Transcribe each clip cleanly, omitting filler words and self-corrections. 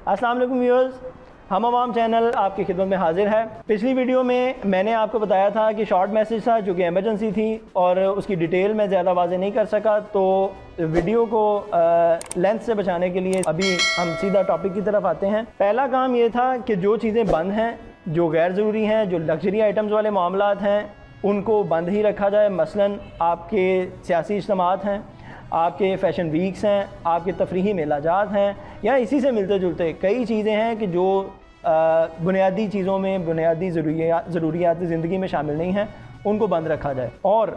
السلام علیکم ویورز، ہم عوام چینل آپ کی خدمت میں حاضر ہے۔ پچھلی ویڈیو میں نے آپ کو بتایا تھا کہ شارٹ میسیج تھا جو کہ ایمرجنسی تھی اور اس کی ڈیٹیل میں زیادہ واضح نہیں کر سکا، تو ویڈیو کو لینتھ سے بچانے کے لیے ابھی ہم سیدھا ٹاپک کی طرف آتے ہیں۔ پہلا کام یہ تھا کہ جو چیزیں بند ہیں، جو غیر ضروری ہیں، جو لگژری آئٹمز والے معاملات ہیں، ان کو بند ہی رکھا جائے۔ مثلاً آپ کے سیاسی اجتماعات ہیں، آپ کے فیشن ویکس ہیں، آپ کے تفریحی میلہ جات ہیں، یا اسی سے ملتے جلتے کئی چیزیں ہیں کہ جو بنیادی چیزوں میں، بنیادی ضروریات زندگی میں شامل نہیں ہیں، ان کو بند رکھا جائے۔ اور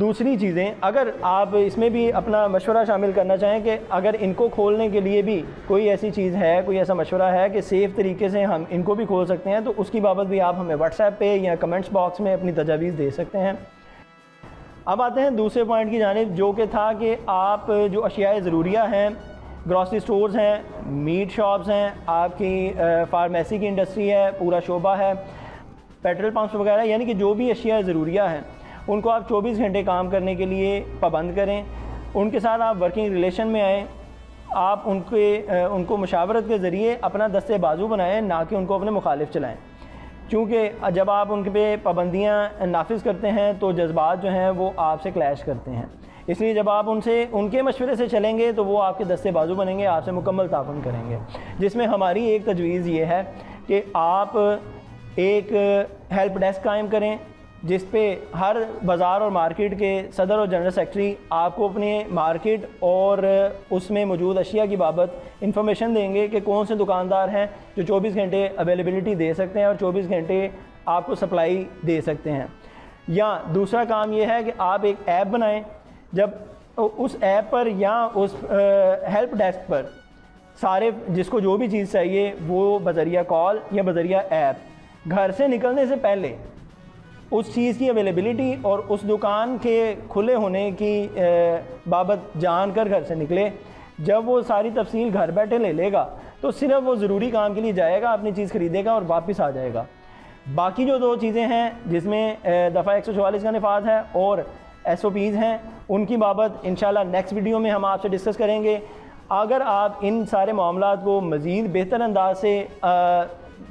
دوسری چیزیں، اگر آپ اس میں بھی اپنا مشورہ شامل کرنا چاہیں کہ اگر ان کو کھولنے کے لیے بھی کوئی ایسی چیز ہے، کوئی ایسا مشورہ ہے کہ سیف طریقے سے ہم ان کو بھی کھول سکتے ہیں، تو اس کی بابت بھی آپ ہمیں واٹس ایپ پہ یا کمنٹس باکس میں اپنی تجاویز دے سکتے ہیں۔ اب آتے ہیں دوسرے پوائنٹ کی جانب، جو کہ تھا کہ آپ جو اشیاء ضروریہ ہیں، گروسری سٹورز ہیں، میٹ شاپس ہیں، آپ کی فارمیسی کی انڈسٹری ہے، پورا شعبہ ہے، پیٹرول پمپس وغیرہ، یعنی کہ جو بھی اشیاء ضروریہ ہیں ان کو آپ 24 گھنٹے کام کرنے کے لیے پابند کریں۔ ان کے ساتھ آپ ورکنگ ریلیشن میں آئیں، آپ ان کو مشاورت کے ذریعے اپنا دستے بازو بنائیں، نہ کہ ان کو اپنے مخالف چلائیں، چونکہ جب آپ ان پہ پابندیاں نافذ کرتے ہیں تو جذبات جو ہیں وہ آپ سے کلیش کرتے ہیں۔ اس لیے جب آپ ان کے مشورے سے چلیں گے تو وہ آپ کے دستے بازو بنیں گے، آپ سے مکمل تعاون کریں گے، جس میں ہماری ایک تجویز یہ ہے کہ آپ ایک ہیلپ ڈیسک قائم کریں، جس پہ ہر بازار اور مارکیٹ کے صدر اور جنرل سیکرٹری آپ کو اپنے مارکیٹ اور اس میں موجود اشیاء کی بابت انفارمیشن دیں گے کہ کون سے دکاندار ہیں جو 24 گھنٹے اویلیبلٹی دے سکتے ہیں اور 24 گھنٹے آپ کو سپلائی دے سکتے ہیں۔ یا دوسرا کام یہ ہے کہ آپ ایک ایپ بنائیں، جب اس ایپ پر یا اس ہیلپ ڈیسک پر سارے جس کو جو بھی چیز چاہیے وہ بذریعہ کال یا بذریعہ ایپ گھر سے نکلنے سے پہلے اس چیز کی اویلیبلٹی اور اس دکان کے کھلے ہونے کی بابت جان کر گھر سے نکلے۔ جب وہ ساری تفصیل گھر بیٹھے لے لے گا تو صرف وہ ضروری کام کے لیے جائے گا، اپنی چیز خریدے گا اور واپس آ جائے گا۔ باقی جو دو چیزیں ہیں جس میں دفعہ 144 کا نفاذ ہے اور SOPs ہیں، ان کی بابت انشاءاللہ نیکسٹ ویڈیو میں ہم آپ سے ڈسکس کریں گے۔ اگر آپ ان سارے معاملات کو مزید بہتر انداز سے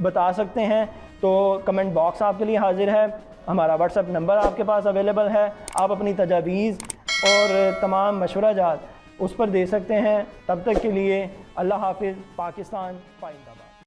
بتا سکتے ہیں تو کمنٹ باکس آپ کے لیے حاضر ہے، ہمارا واٹس ایپ نمبر آپ کے پاس اویلیبل ہے، آپ اپنی تجاویز اور تمام مشورہ جات اس پر دے سکتے ہیں۔ تب تک کے لیے اللہ حافظ، پاکستان زندہ باد۔